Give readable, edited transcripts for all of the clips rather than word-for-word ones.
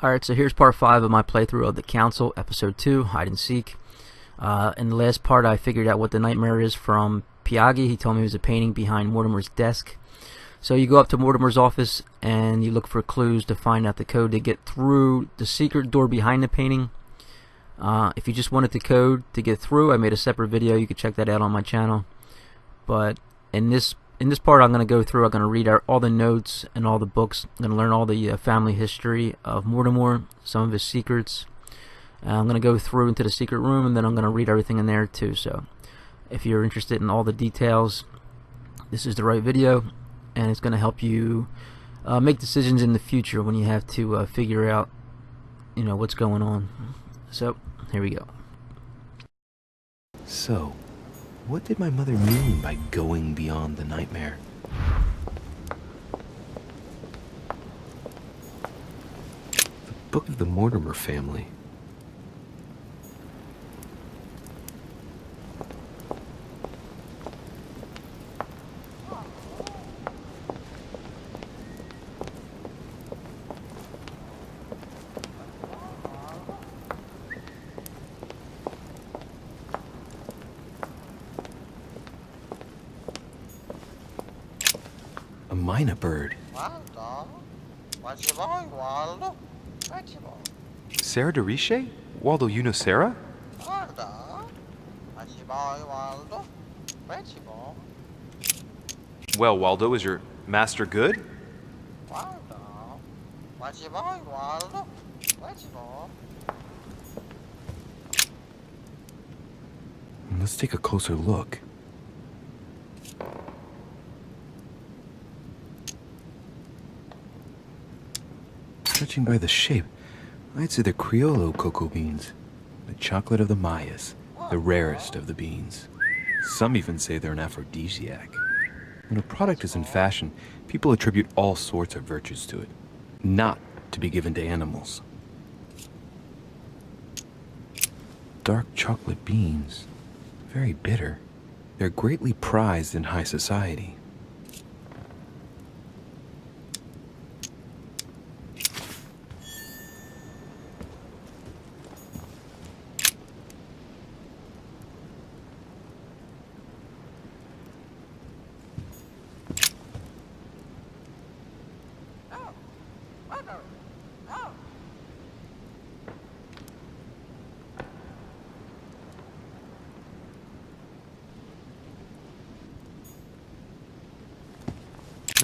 Alright, so here's part 5 of my playthrough of The Council, episode 2, Hide and Seek. In the last part I figured out what the nightmare is from Piaggi. He told me it was a painting behind Mortimer's desk. So you go up to Mortimer's office and you look for clues to find out the code to get through the secret door behind the painting. If you just wanted the code to get through, I made a separate video. You can check that out on my channel. But in this part I'm going to go through, I'm going to read out all the notes and all the books. I'm going to learn all the family history of Mortimer, some of his secrets. I'm going to go through into the secret room, and then I'm going to read everything in there too. So if you're interested in all the details, this is the right video, and it's going to help you make decisions in the future when you have to figure out, what's going on. So here we go. So, what did my mother mean by going beyond the nightmare? The Book of the Mortimer family. A minor bird. Sarah DeRiche? Waldo, you know Sarah? Well, Waldo, is your master good? Let's take a closer look. Judging by the shape, I'd say they're Criollo cocoa beans, the chocolate of the Mayas, the rarest of the beans. Some even say they're an aphrodisiac. When a product is in fashion, people attribute all sorts of virtues to it, not to be given to animals. Dark chocolate beans, very bitter. They're greatly prized in high society.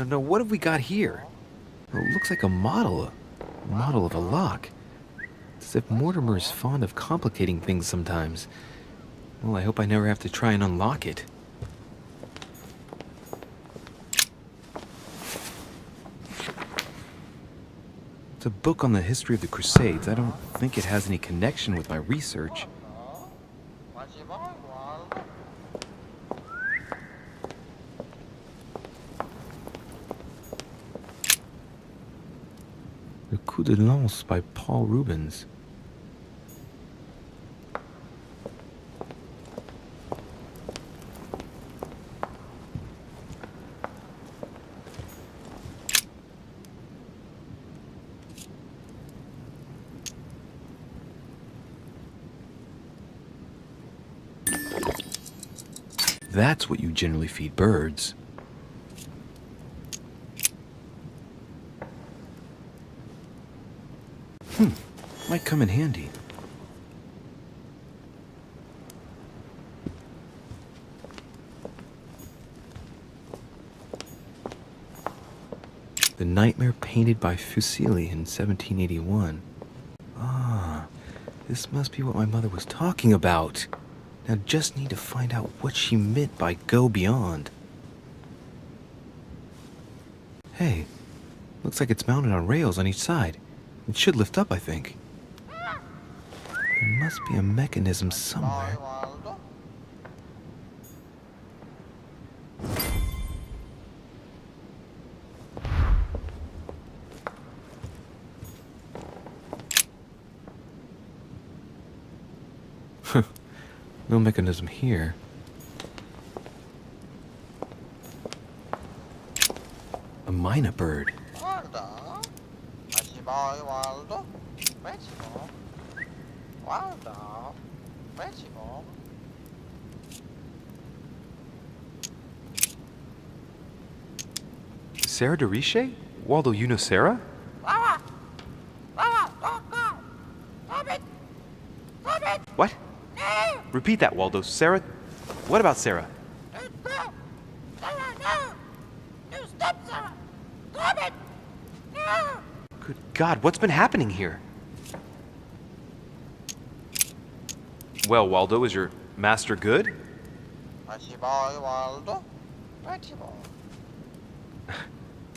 No, what have we got here? Well, it looks like a model of a lock. It's as if Mortimer is fond of complicating things sometimes. Well, I hope I never have to try and unlock it. It's a book on the history of the Crusades. I don't think it has any connection with my research. The Coup de Lance by Paul Rubens. That's what you generally feed birds. Might come in handy. The Nightmare painted by Fuseli in 1781. Ah, this must be what my mother was talking about. Now just need to find out what she meant by go beyond. Hey, looks like it's mounted on rails on each side. It should lift up, I think. There must be a mechanism somewhere. No mechanism here. A mynah bird. boy Waldo, Maximo, Waldo, Maximo. Sarah de Riche? Waldo, you know Sarah? Lava! Lava! Don't go! Stop it! Stop it! What? No! Repeat that, Waldo. Sarah? What about Sarah? Don't go! Sarah, no! No, stop, Sarah! Stop it! No! Good God, what's been happening here? Well, Waldo, is your master good? Pretty boy Waldo, pretty boy.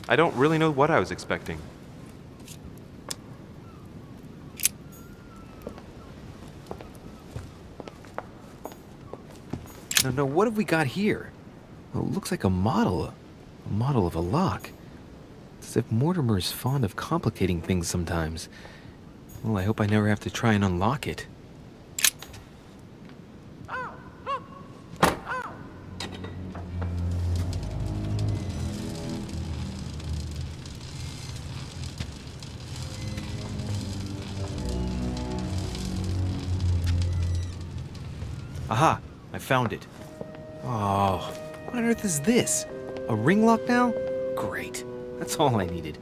I don't really know what I was expecting. No, what have we got here? Well, it looks like a model of a lock. It's as if Mortimer is fond of complicating things sometimes. Well, I hope I never have to try and unlock it. Aha! I found it. Oh, what on earth is this? A ring lock now? Great. That's all I needed.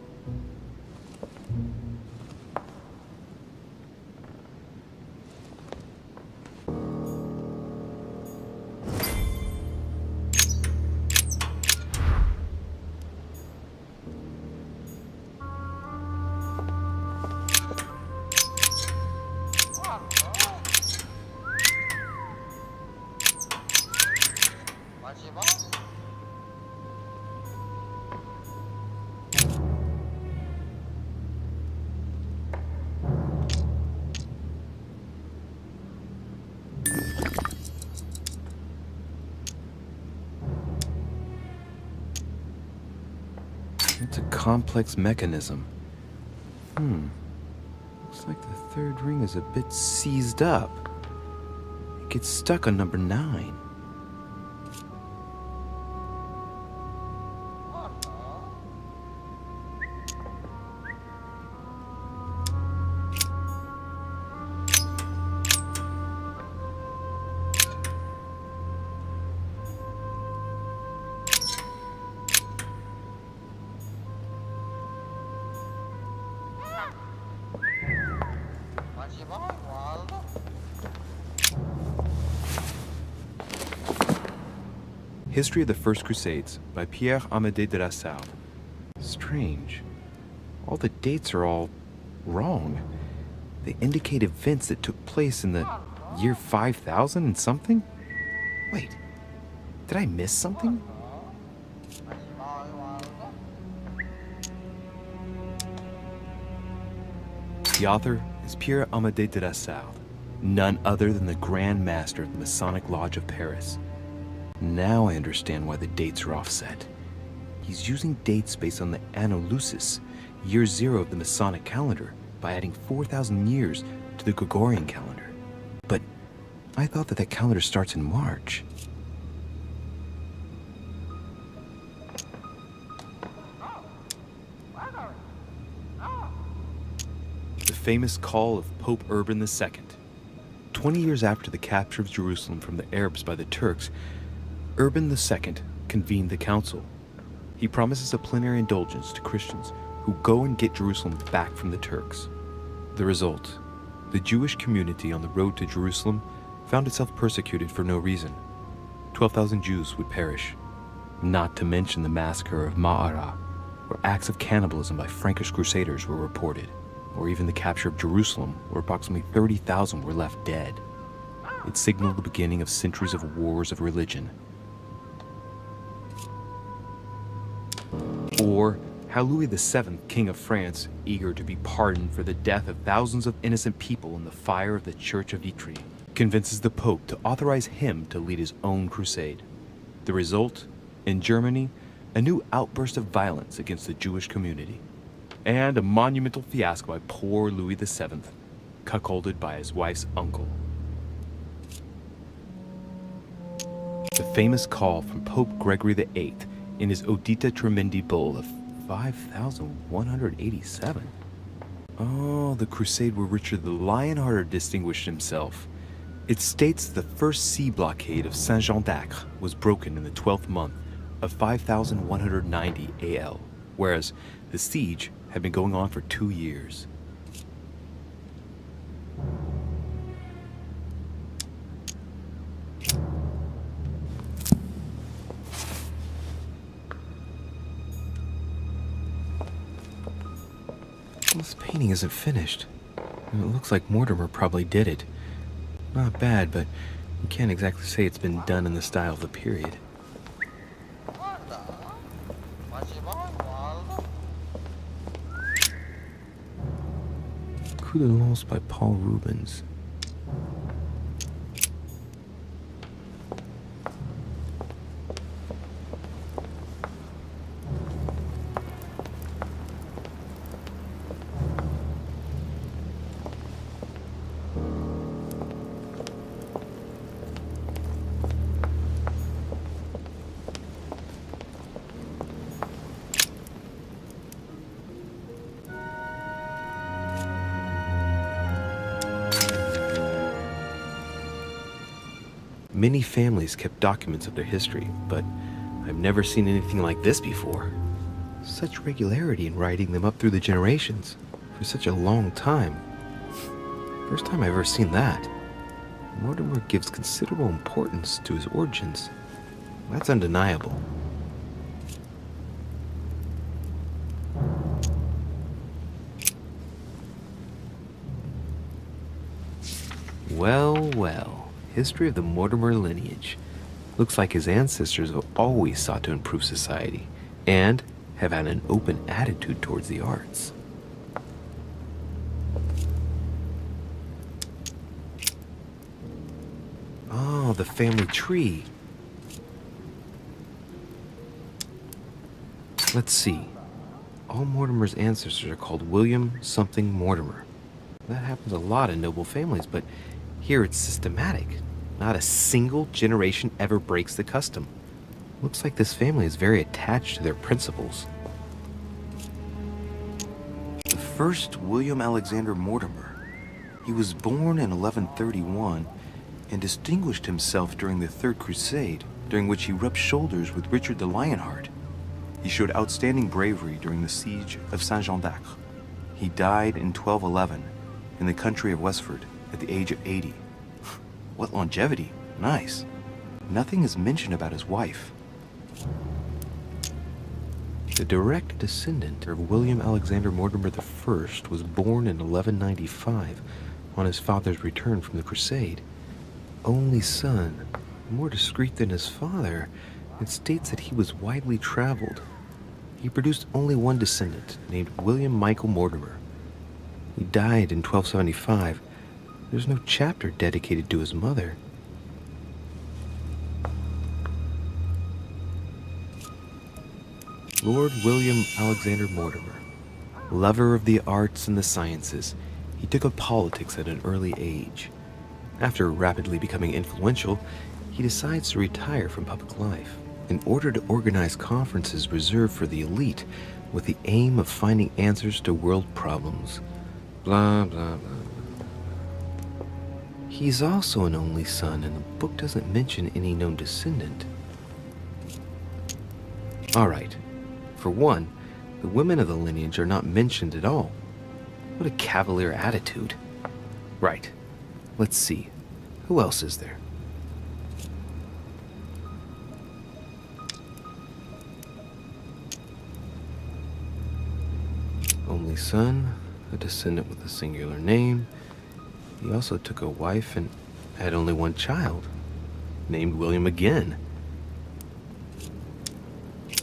Pretty boy. It's a complex mechanism. Looks like the third ring is a bit seized up. It gets stuck on number 9. Pretty boy Waldo. History of the First Crusades by Pierre Amédée de la Salle. Strange. All the dates are all wrong. They indicate events that took place in the year 5000 and something? Wait, did I miss something? Pretty boy Waldo. The author is Pierre Amédée de la Salle, none other than the Grand Master of the Masonic Lodge of Paris. Now I understand why the dates are offset. He's using dates based on the Anno Lucis, year 0 of the Masonic calendar, by adding 4,000 years to the Gregorian calendar. But I thought that calendar starts in March. The famous call of Pope Urban II. 20 years after the capture of Jerusalem from the Arabs by the Turks, Urban II convened the council. He promises a plenary indulgence to Christians who go and get Jerusalem back from the Turks. The result, the Jewish community on the road to Jerusalem found itself persecuted for no reason. 12,000 Jews would perish, not to mention the massacre of Ma'ara, where acts of cannibalism by Frankish crusaders were reported, or even the capture of Jerusalem, where approximately 30,000 were left dead. It signaled the beginning of centuries of wars of religion. Or how Louis VII, King of France, eager to be pardoned for the death of thousands of innocent people in the fire of the Church of Vitry, convinces the Pope to authorize him to lead his own crusade. The result, in Germany, a new outburst of violence against the Jewish community, and a monumental fiasco by poor Louis VII, cuckolded by his wife's uncle. The famous call from Pope Gregory VIII in his Audita Tremendi Bull of 5,187. Oh, the crusade where Richard the Lionhearted distinguished himself. It states the first sea blockade of Saint-Jean d'Acre was broken in the 12th month of 5190 AL, whereas the siege had been going on for 2 years. This painting isn't finished. It looks like Mortimer probably did it. Not bad, but you can't exactly say it's been done in the style of the period. Coup de Lance by Paul Rubens. Many families kept documents of their history, but I've never seen anything like this before. Such regularity in writing them up through the generations for such a long time. First time I've ever seen that. Mortimer gives considerable importance to his origins. That's undeniable. Well, well. History of the Mortimer lineage. Looks like his ancestors have always sought to improve society and have had an open attitude towards the arts. Oh, the family tree. Let's see. All Mortimer's ancestors are called William something Mortimer. That happens a lot in noble families, but here it's systematic. Not a single generation ever breaks the custom. Looks like this family is very attached to their principles. The first William Alexander Mortimer. He was born in 1131 and distinguished himself during the Third Crusade, during which he rubbed shoulders with Richard the Lionheart. He showed outstanding bravery during the siege of Saint-Jean d'Acre. He died in 1211 in the country of Westford at the age of 80. What longevity. Nice. Nothing is mentioned about his wife. The direct descendant of William Alexander Mortimer I was born in 1195 on his father's return from the crusade. Only son, more discreet than his father, it states that he was widely traveled. He produced only one descendant, named William Michael Mortimer. He died in 1275. There's no chapter dedicated to his mother. Lord William Alexander Mortimer, lover of the arts and the sciences, he took up politics at an early age. After rapidly becoming influential, he decides to retire from public life in order to organize conferences reserved for the elite with the aim of finding answers to world problems. Blah, blah, blah. He's also an only son, and the book doesn't mention any known descendant. Alright, for one, the women of the lineage are not mentioned at all. What a cavalier attitude. Right, let's see. Who else is there? Only son, a descendant with a singular name. He also took a wife and had only one child, named William again.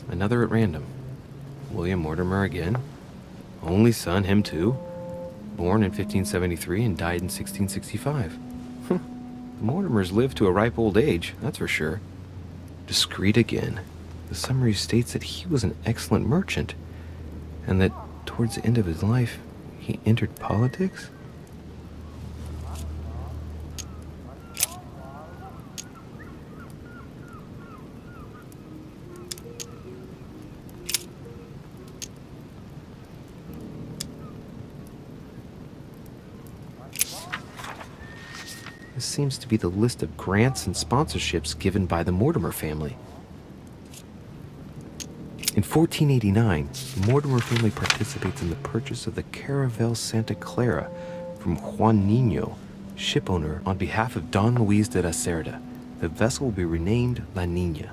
Another at random. William Mortimer again. Only son, him too. Born in 1573 and died in 1665. The Mortimers lived to a ripe old age, that's for sure. Discreet again. The summary states that he was an excellent merchant, and that towards the end of his life, he entered politics? This seems to be the list of grants and sponsorships given by the Mortimer family. In 1489, the Mortimer family participates in the purchase of the Caravel Santa Clara from Juan Niño, shipowner, on behalf of Don Luis de la Cerda. The vessel will be renamed La Niña.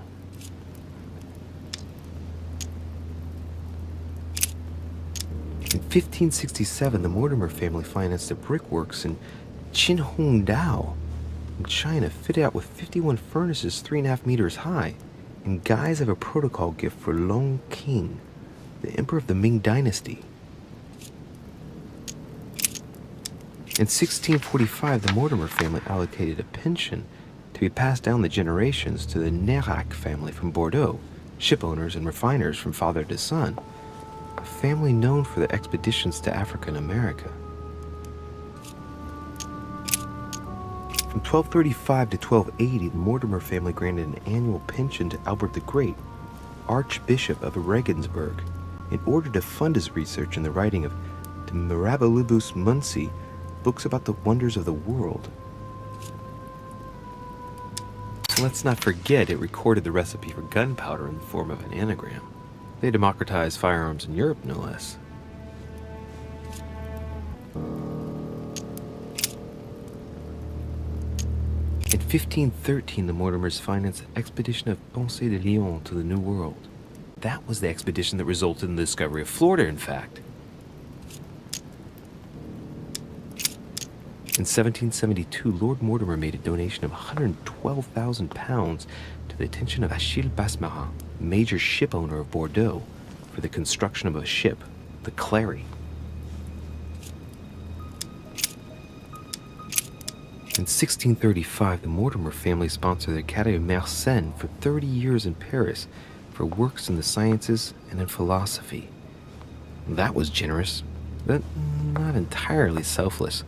In 1567, the Mortimer family financed a brickworks in Qinhongdao in China, fitted out with 51 furnaces 3.5 meters high, in guise of a protocol gift for Long King, the emperor of the Ming Dynasty. In 1645, the Mortimer family allocated a pension to be passed down the generations to the Nerac family from Bordeaux, shipowners and refiners from father to son, a family known for their expeditions to Africa and America. From 1235 to 1280, the Mortimer family granted an annual pension to Albert the Great, Archbishop of Regensburg, in order to fund his research in the writing of De Mirabilibus Munci, books about the wonders of the world. Let's not forget it recorded the recipe for gunpowder in the form of an anagram. They democratized firearms in Europe, no less. In 1513, the Mortimers financed an expedition of Ponce de Leon to the New World. That was the expedition that resulted in the discovery of Florida, in fact. In 1772, Lord Mortimer made a donation of £112,000 to the attention of Achille Basmarin, major shipowner of Bordeaux, for the construction of a ship, the Clary. In 1635, the Mortimer family sponsored the Academy of Mersenne for 30 years in Paris for works in the sciences and in philosophy. That was generous, but not entirely selfless,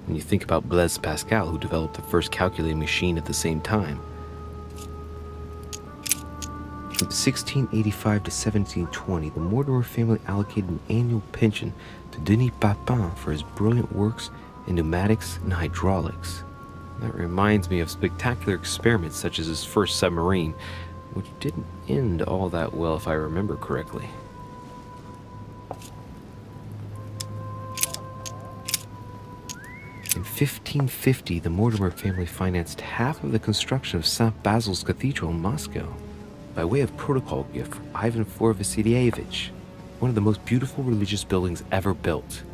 when you think about Blaise Pascal, who developed the first calculating machine at the same time. From 1685 to 1720, the Mortimer family allocated an annual pension to Denis Papin for his brilliant works in pneumatics and hydraulics. That reminds me of spectacular experiments such as his first submarine, which didn't end all that well if I remember correctly. In 1550, the Mortimer family financed half of the construction of St. Basil's Cathedral in Moscow by way of protocol gift from Ivan IV Vasilievich, one of the most beautiful religious buildings ever built.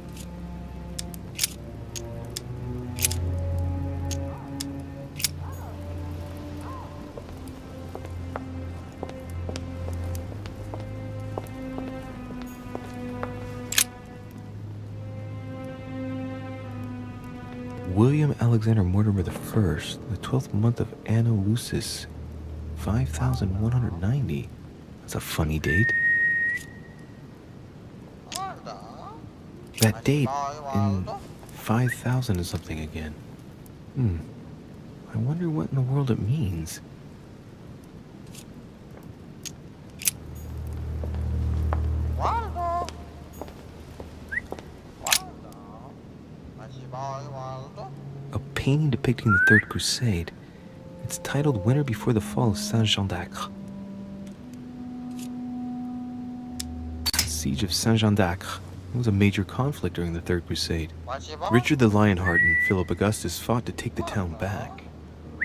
William Alexander Mortimer I, the 12th month of Anno Lucis, 5190. That's a funny date. That date in 5000 is something again. I wonder what in the world it means. A painting depicting the Third Crusade. It's titled Winter Before the Fall of Saint-Jean d'Acre. The Siege of Saint-Jean d'Acre was a major conflict during the Third Crusade. Richard the Lionheart and Philip Augustus fought to take the town back.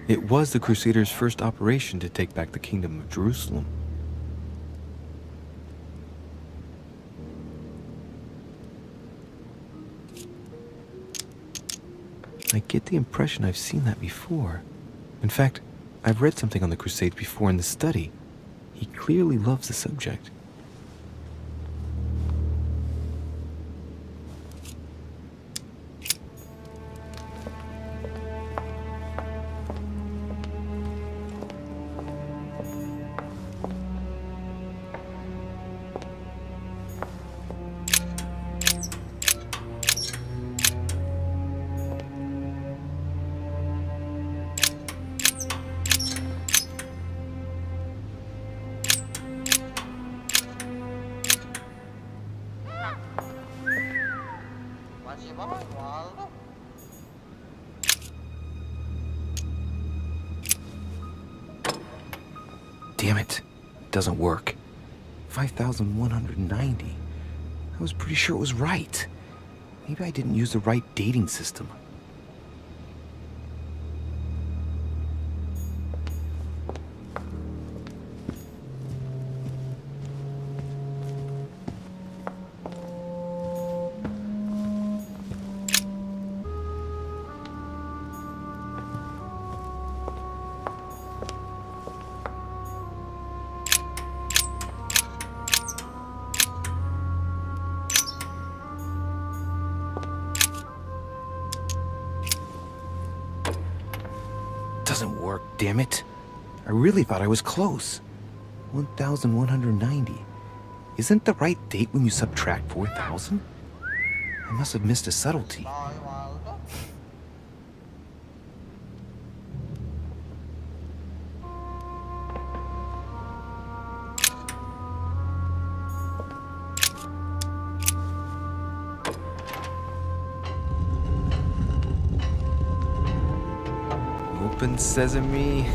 It was the Crusaders' first operation to take back the Kingdom of Jerusalem. I get the impression I've seen that before. In fact, I've read something on the Crusades before in the study. He clearly loves the subject. Damn it. It doesn't work. 5,190. I was pretty sure it was right. Maybe I didn't use the right dating system. Doesn't work, damn it. I really thought I was close. 1,190. Isn't the right date when you subtract 4,000? I must have missed a subtlety. Open sesame.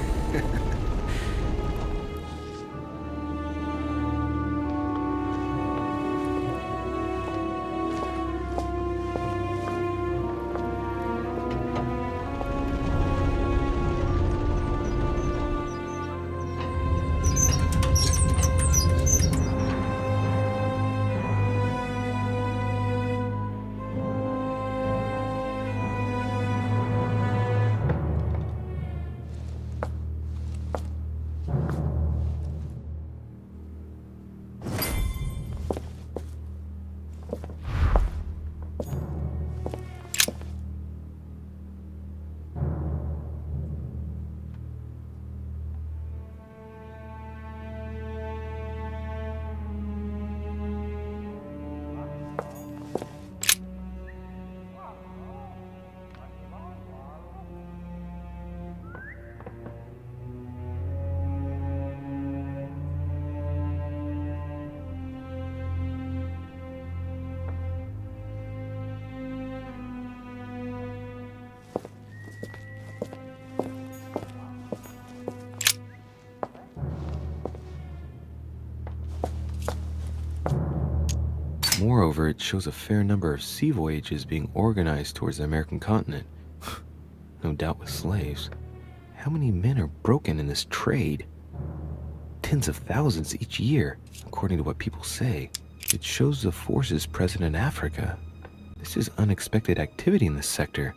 Moreover, it shows a fair number of sea voyages being organized towards the American continent. No doubt with slaves. How many men are broken in this trade? Tens of thousands each year, according to what people say. It shows the forces present in Africa. This is unexpected activity in this sector.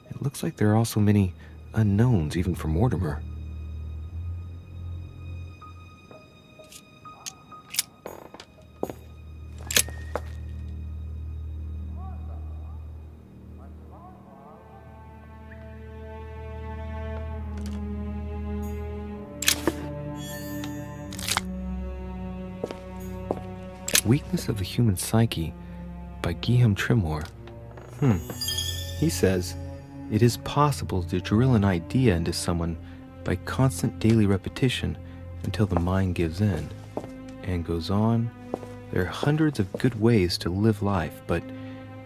It looks like there are also many unknowns even for Mortimer. Weakness of the Human Psyche by Guillaume Tremor. He says, it is possible to drill an idea into someone by constant daily repetition until the mind gives in. And goes on, there are hundreds of good ways to live life, but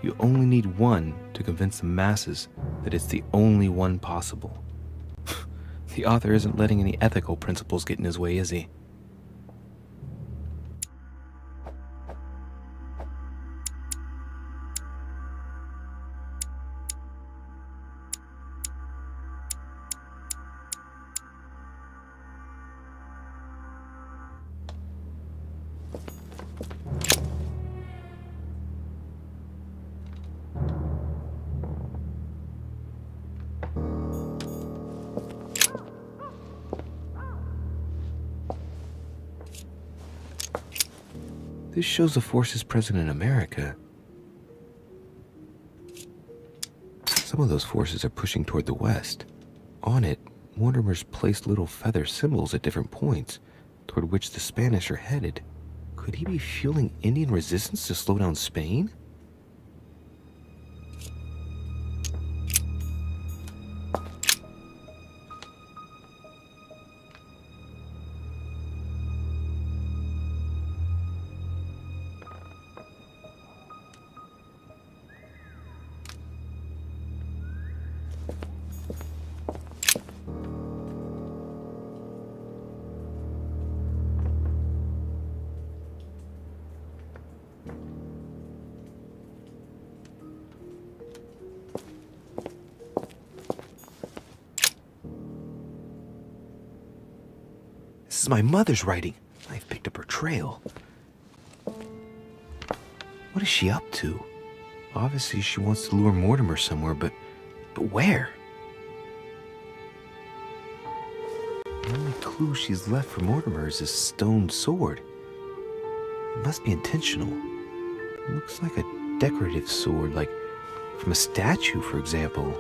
you only need one to convince the masses that it's the only one possible. The author isn't letting any ethical principles get in his way, is he? This shows the forces present in America. Some of those forces are pushing toward the west. On it, Mortimer's placed little feather symbols at different points, toward which the Spanish are headed. Could he be fueling Indian resistance to slow down Spain? is my mother's writing. I've picked up her trail. What is she up to? Obviously, she wants to lure Mortimer somewhere, but where? The only clue she's left for Mortimer is this stone sword. It must be intentional. It looks like a decorative sword, like from a statue, for example.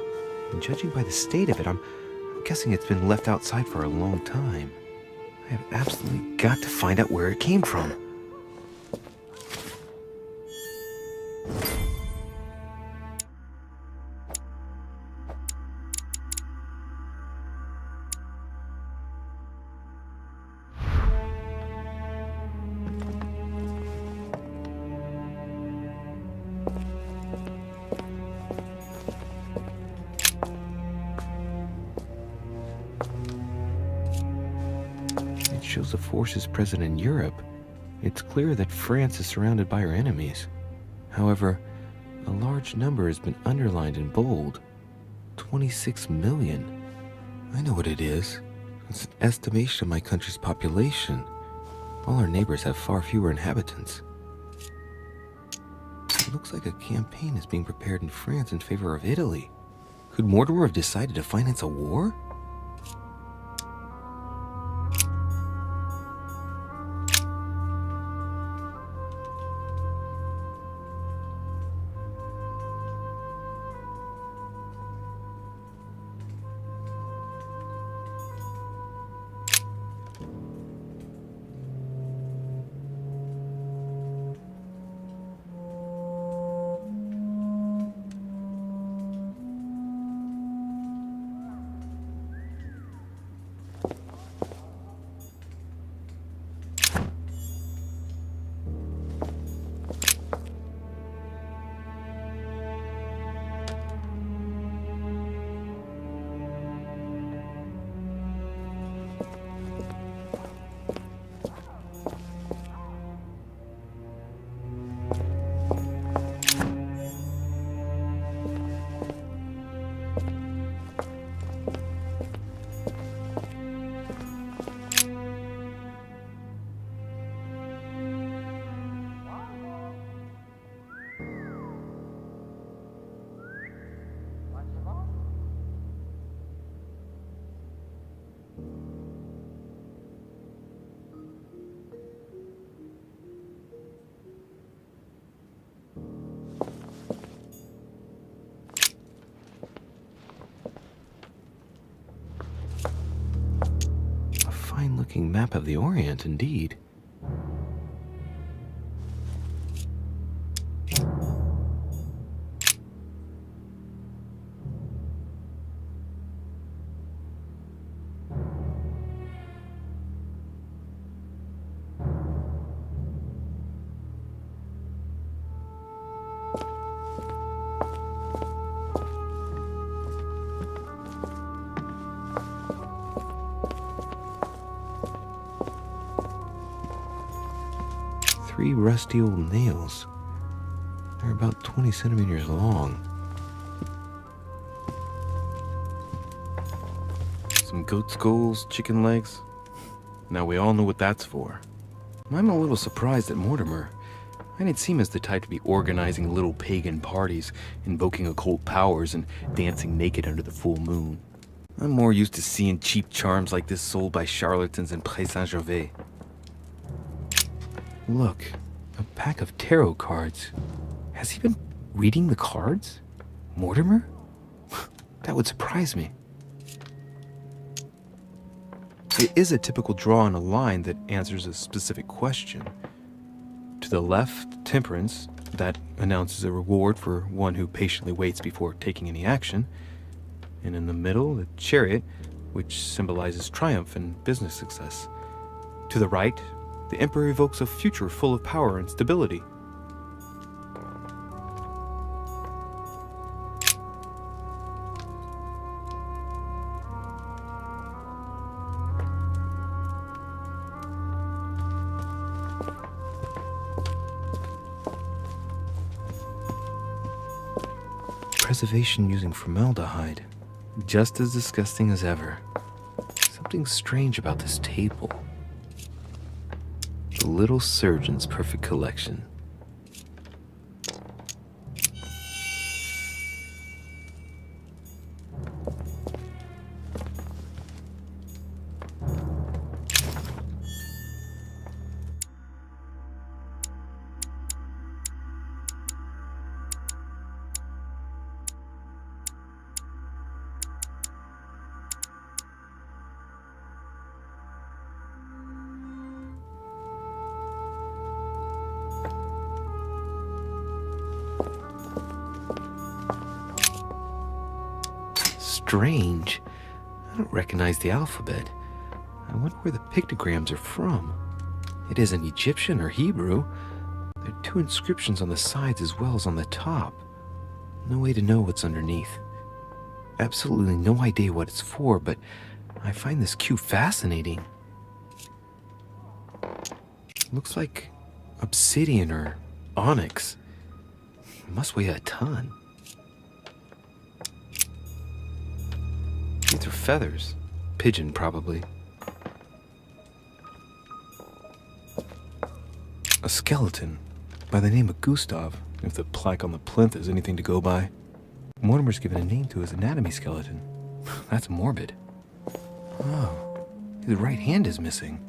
And judging by the state of it, I'm guessing it's been left outside for a long time. I have absolutely got to find out where it came from. Shows the forces present in Europe. It's clear that France is surrounded by her enemies. However, a large number has been underlined in bold. 26 million. I know what it is. It's an estimation of my country's population. All our neighbors have far fewer inhabitants. It looks like a campaign is being prepared in France in favor of Italy. Could Mortimer have decided to finance a war? Fine-looking map of the Orient, indeed. Three rusty old nails. They're about 20 centimeters long. Some goat skulls, chicken legs. Now we all know what that's for. I'm a little surprised at Mortimer. I didn't seem as the type to be organizing little pagan parties, invoking occult powers, and dancing naked under the full moon. I'm more used to seeing cheap charms like this sold by charlatans in Pré Saint-Gervais. Look, a pack of tarot cards. Has he been reading the cards? Mortimer? That would surprise me. It is a typical draw on a line that answers a specific question. To the left, Temperance, that announces a reward for one who patiently waits before taking any action. And in the middle, the Chariot, which symbolizes triumph and business success. To the right, the Emperor evokes a future full of power and stability. Preservation using formaldehyde. Just as disgusting as ever. Something strange about this table. little surgeon's perfect collection. Strange. I don't recognize the alphabet. I wonder where the pictograms are from. It isn't Egyptian or Hebrew. There are two inscriptions on the sides as well as on the top. No way to know what's underneath. Absolutely no idea what it's for, but I find this cube fascinating. Looks like obsidian or onyx. It must weigh a ton. These are feathers. Pigeon, probably. A skeleton by the name of Gustav, if the plaque on the plinth is anything to go by. Mortimer's given a name to his anatomy skeleton. That's morbid. Oh, his right hand is missing.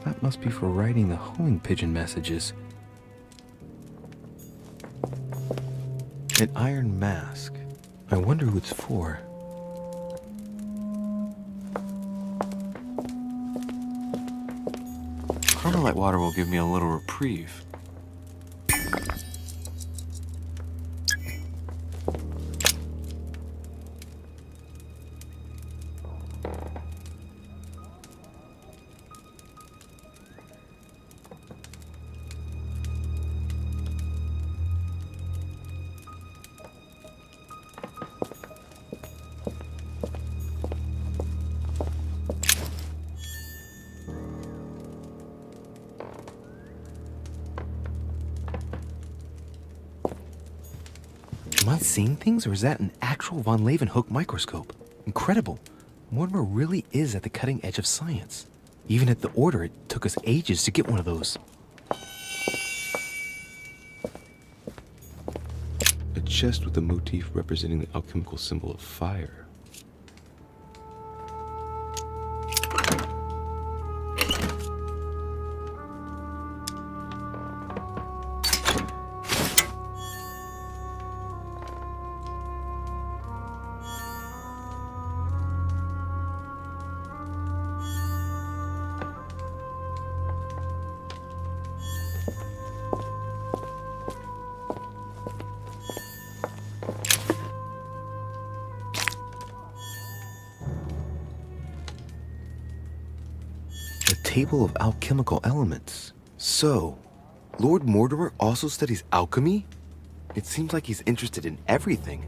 That must be for writing the homing pigeon messages. An iron mask. I wonder who it's for. Carmelite water will give me a little reprieve. Am I seeing things, or is that an actual von Leeuwenhoek microscope? Incredible. Mortimer really is at the cutting edge of science. Even at the Order, it took us ages to get one of those. A chest with a motif representing the alchemical symbol of fire. Table of alchemical elements. So, Lord Mortimer also studies alchemy? It seems like he's interested in everything.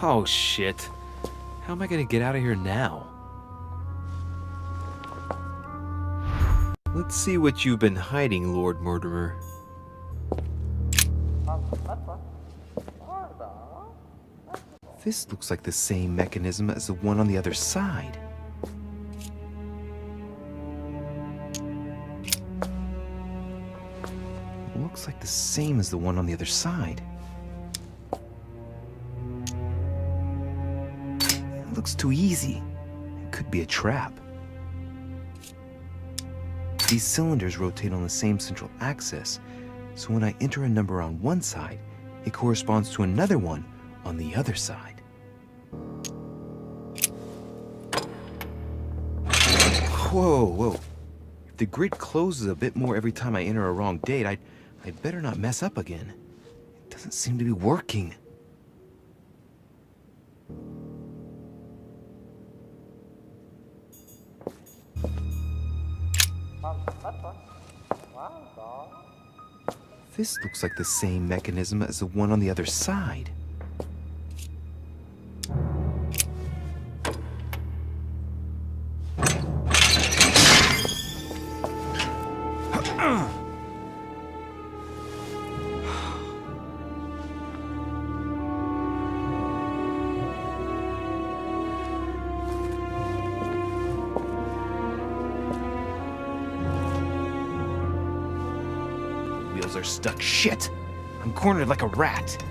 Oh, shit. How am I gonna get out of here now? Let's see what you've been hiding, Lord Mortimer. This looks like the same mechanism as the one on the other side. Looks like the same as the one on the other side. It looks too easy. It could be a trap. These cylinders rotate on the same central axis, so when I enter a number on one side, it corresponds to another one on the other side. Whoa. If the grid closes a bit more every time I enter a wrong date, I'd better not mess up again. It doesn't seem to be working. This looks like the same mechanism as the one on the other side. Wheels are stuck. Shit! I'm cornered like a rat.